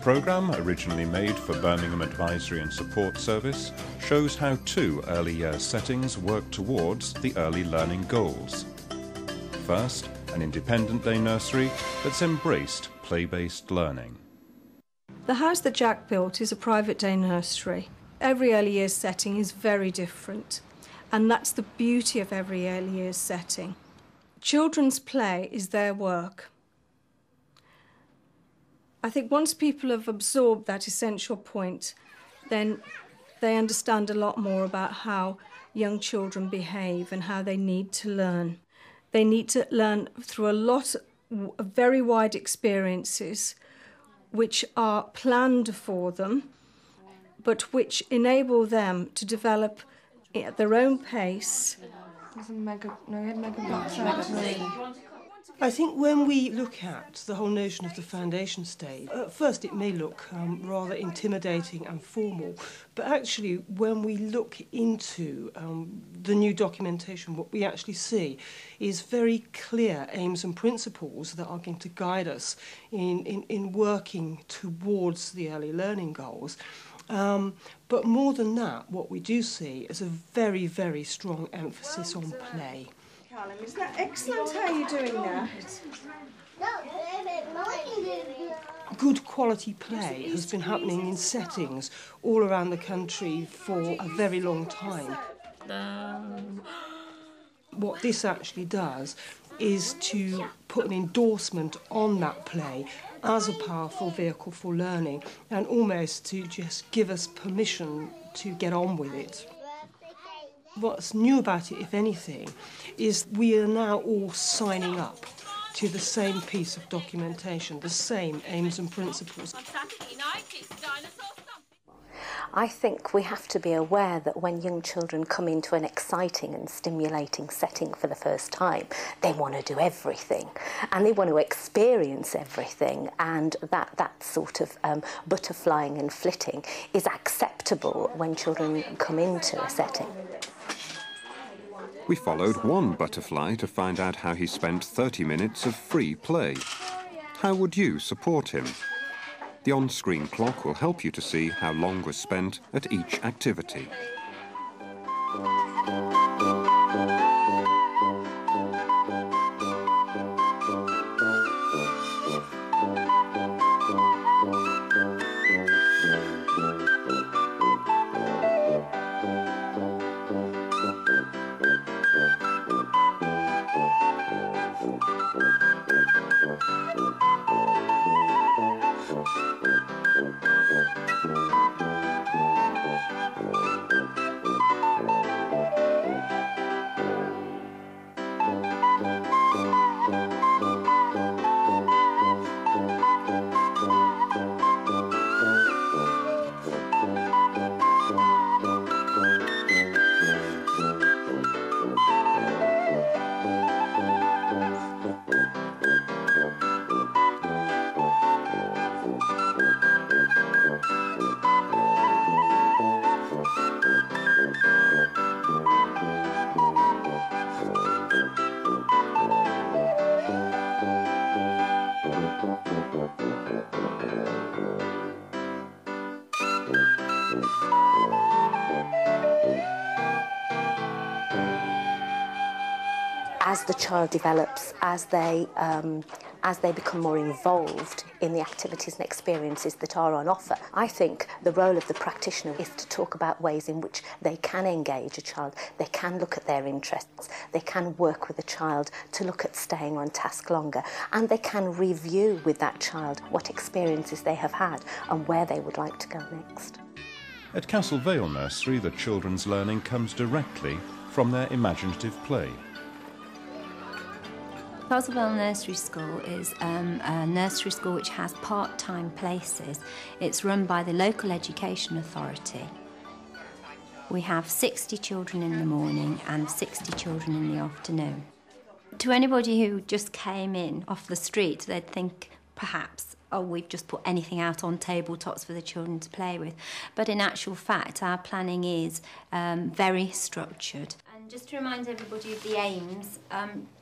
programme, originally made for Birmingham Advisory and Support Service, shows how 2 early years settings work towards the early learning goals. First, an independent day nursery that's embraced play-based learning. The house that Jack built is a private day nursery. Every early years setting is very different, and that's the beauty of every early years setting. Children's play is their work. I think once people have absorbed that essential point, then they understand a lot more about how young children behave and how they need to learn. They need to learn through a lot of very wide experiences which are planned for them, but which enable them to develop at their own pace. I think when we look at the whole notion of the foundation stage, at first it may look rather intimidating and formal, but actually when we look into the new documentation, what we actually see is very clear aims and principles that are going to guide us in working towards the early learning goals. But more than that, what we do see is a very, very strong emphasis on play. Callum, is that excellent? How are you doing now? Good quality play has been happening in settings all around the country for a very long time. What this actually does is to put an endorsement on that play as a powerful vehicle for learning and almost to just give us permission to get on with it. What's new about it, if anything, is we are now all signing up to the same piece of documentation, the same aims and principles. I think we have to be aware that when young children come into an exciting and stimulating setting for the first time, they want to do everything and they want to experience everything, and that sort of butterflying and flitting is acceptable when children come into a setting. We followed one butterfly to find out how he spent 30 minutes of free play. How would you support him? The on-screen clock will help you to see how long was spent at each activity. As the child develops, as they become more involved in the activities and experiences that are on offer, I think the role of the practitioner is to talk about ways in which they can engage a child, they can look at their interests, they can work with a child to look at staying on task longer, and they can review with that child what experiences they have had and where they would like to go next. At Castle Vale Nursery, the children's learning comes directly from their imaginative play. Castle Vale Nursery School is a nursery school which has part-time places. It's run by the local education authority. We have 60 children in the morning and 60 children in the afternoon. To anybody who just came in off the street, they'd think perhaps, oh, we've just put anything out on tabletops for the children to play with. But in actual fact, our planning is very structured. And just to remind everybody of the aims,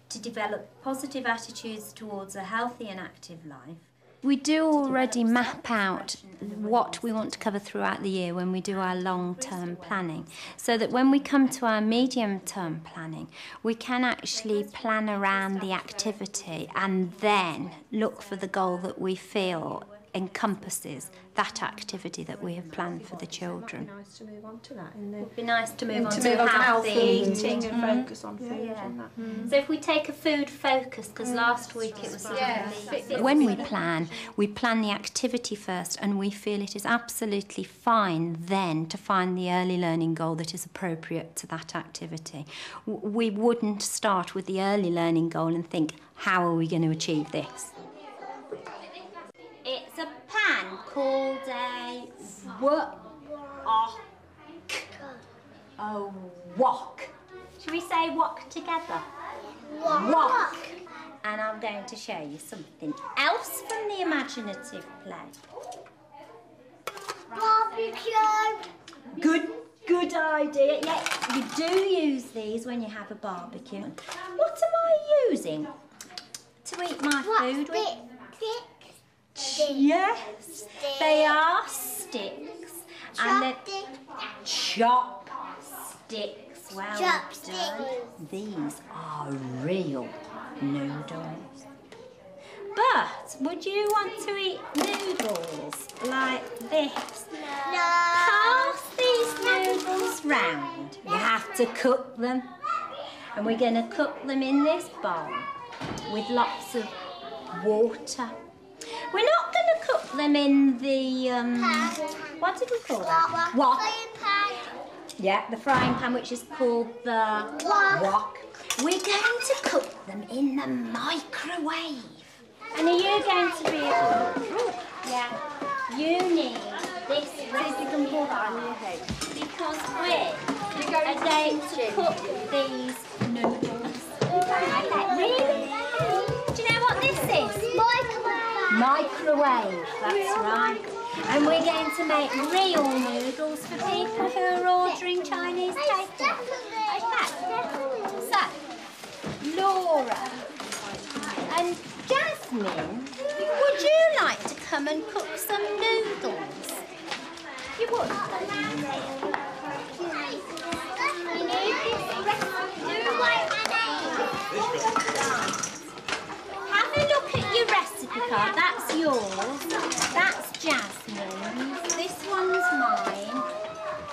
to develop positive attitudes towards a healthy and active life, We do already map out what we want to cover throughout the year when we do our long-term planning, so that when we come to our medium-term planning, we can actually plan around the activity and then look for the goal that we feel encompasses that activity that we have planned for the children. It would be nice to move on to that. It would be nice to move on to healthy eating and focus on food and that. So if we take a food focus, because last week it was when we plan the activity first, and we feel it is absolutely fine then to find the early learning goal that is appropriate to that activity. We wouldn't start with the early learning goal and think, how are we going to achieve this? It's a pan called a wok. A wok. Should we say wok together? Wok. And I'm going to show you something else from the imaginative play. Barbecue. Good idea. Yeah, you do use these when you have a barbecue. What am I using to eat my food with? Yes, they are sticks. And chopsticks. Well done. These are real noodles. But would you want to eat noodles like this? No. Pass these noodles round. You have to cook them. And we're going to cook them in this bowl with lots of water. We're not going to cook them in the, what did we call that? Wok. Yeah, the frying pan, which is called the wok. We're going to cook them in the microwave. And are you going to be able to? Yeah. You need this recipe because we're going to cook these noodles. Really? Do you know what this is? Microwave, that's right. And we're going to make real noodles for people who are ordering Chinese takeaway. Okay. So, Laura and Jasmine, would you like to come and cook some noodles? You would? You need this recipe. Have a look at your recipe card. That's yours. That's Jasmine's. This one's mine.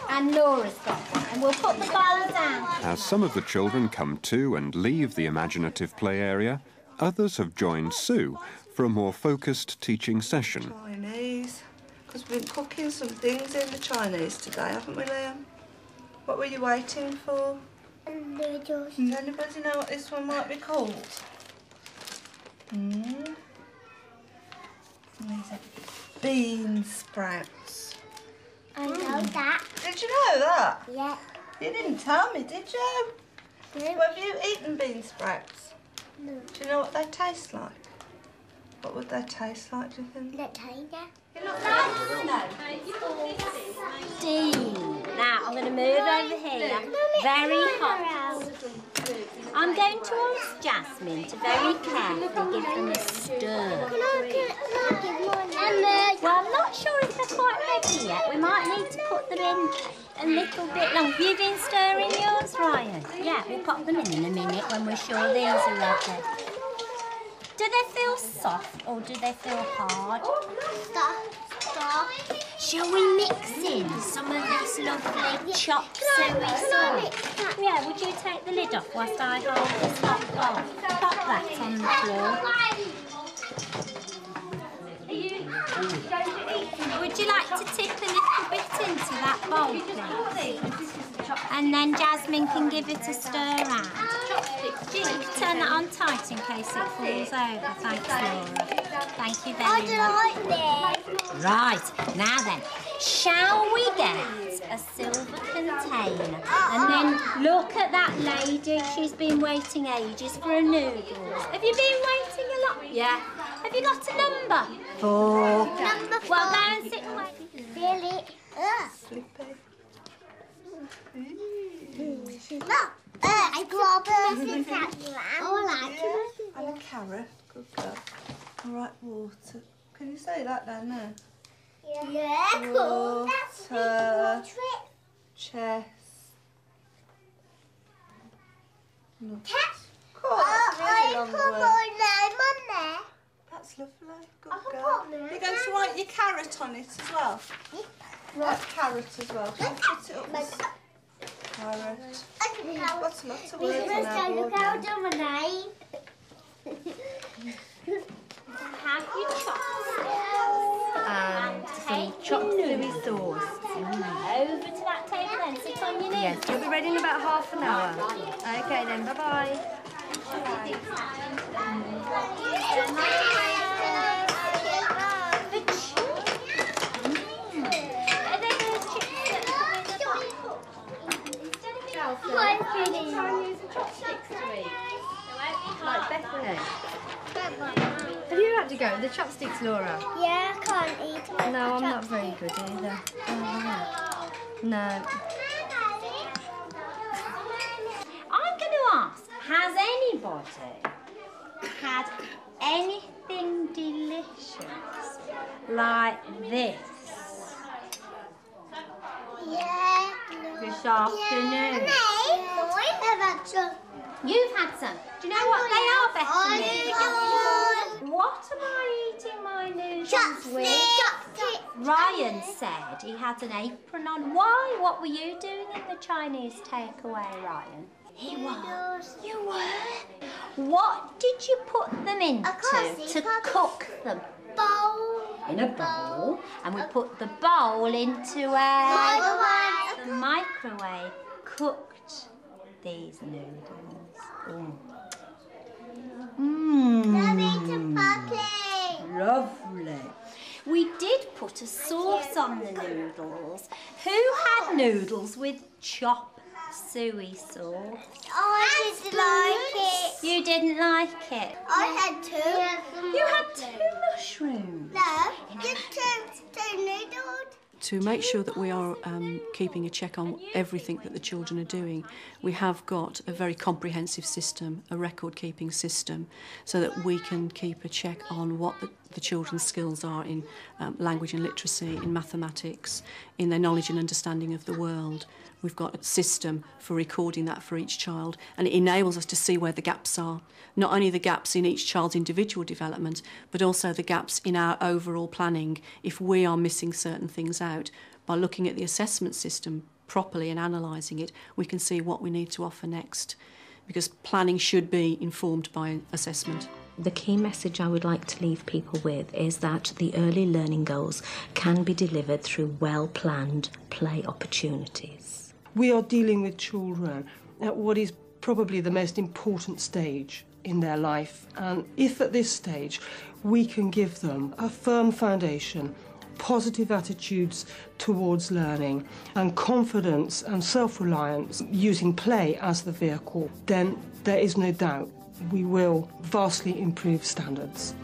And Laura's got one. And we'll put the bowl down. As some of the children come to and leave the imaginative play area, others have joined Sue for a more focused teaching session. Chinese, because we've been cooking some things in the Chinese today, haven't we, Liam? What were you waiting for? Noodles. Does anybody know what this one might be called? Bean sprouts. I know that. Did you know that? Yeah. You didn't tell me, did you? No. Have you eaten bean sprouts? No. Do you know what they taste like? What would they taste like, do you think? Not tiger. You're not nice? No. Dean. Now, I'm going to move over here. Very hot. I'm going to ask Jasmine to very carefully give them a stir. Well, I'm not sure if they're quite ready yet. We might need to put them in a little bit long. Have you been stirring yours, Ryan? Yeah, we'll pop them in a minute when we're sure these are ready. Do they feel soft or do they feel hard? Soft. Shall we mix in some of this lovely chop suey sauce? Yeah, would you take the lid off whilst I hold this hot bowl? Pop that on the floor. Would you like to tip a little bit into that bowl, please? And then Jasmine can give it a stir round. You can turn that on tight in case it falls over. Thanks, Laura. Thank you very much. I don't like this. Right, now then, shall we get a silver container? And then look at that lady, she's been waiting ages for a noodles. Have you been waiting a lot? Yeah. Have you got a number? 4. Number 4. Well, go and sit and wait. Really? Look, I grab it. I like it. And a carrot. Good girl. All right, water. Can you say that then? No. Yeah, cool. That's a big portrait. Chess. Cat. Cool, that's really long I word. put my name on there. That's lovely. Good I can girl. put my You're going to write your carrot on it as well. Write carrot as well. Can you put it up as carrot? What's lots of words in our board now? on my name. Have you And some chopped suey sauce. over to that table then? Sit on your knees. Yes, you'll be ready in about half an hour. Okay then, bye-bye. Like Bethany. Have you had to go with the chopsticks, Laura? Yeah, I can't eat my No, I'm not very good either. Oh, no. I'm going to ask, has anybody had anything delicious like this Yeah. this afternoon? I've had some. You've had some. Do you know what they are, Bethany? Noodles. What am I eating my noodles with? Chopstick. Ryan said he had an apron on. Why? What were you doing in the Chinese takeaway, Ryan? He was. You were? What did you put them into to cook them? Bowl. In a bowl. And we put the bowl into a microwave. Cooked these noodles. Lovely. We did put a sauce on the noodles. Who had noodles with chop suey sauce? I didn't like it. You didn't like it? I had two. You had 2 mushrooms? No, just two noodles. To make sure that we are keeping a check on everything that the children are doing, we have got a very comprehensive system, a record-keeping system, so that we can keep a check on what the children's skills are in language and literacy, in mathematics, in their knowledge and understanding of the world. We've got a system for recording that for each child, and it enables us to see where the gaps are. Not only the gaps in each child's individual development, but also the gaps in our overall planning if we are missing certain things out. By looking at the assessment system properly and analysing it, we can see what we need to offer next, because planning should be informed by assessment. The key message I would like to leave people with is that the early learning goals can be delivered through well-planned play opportunities. We are dealing with children at what is probably the most important stage in their life, and if at this stage we can give them a firm foundation, positive attitudes towards learning, and confidence and self-reliance using play as the vehicle, then there is no doubt we will vastly improve standards.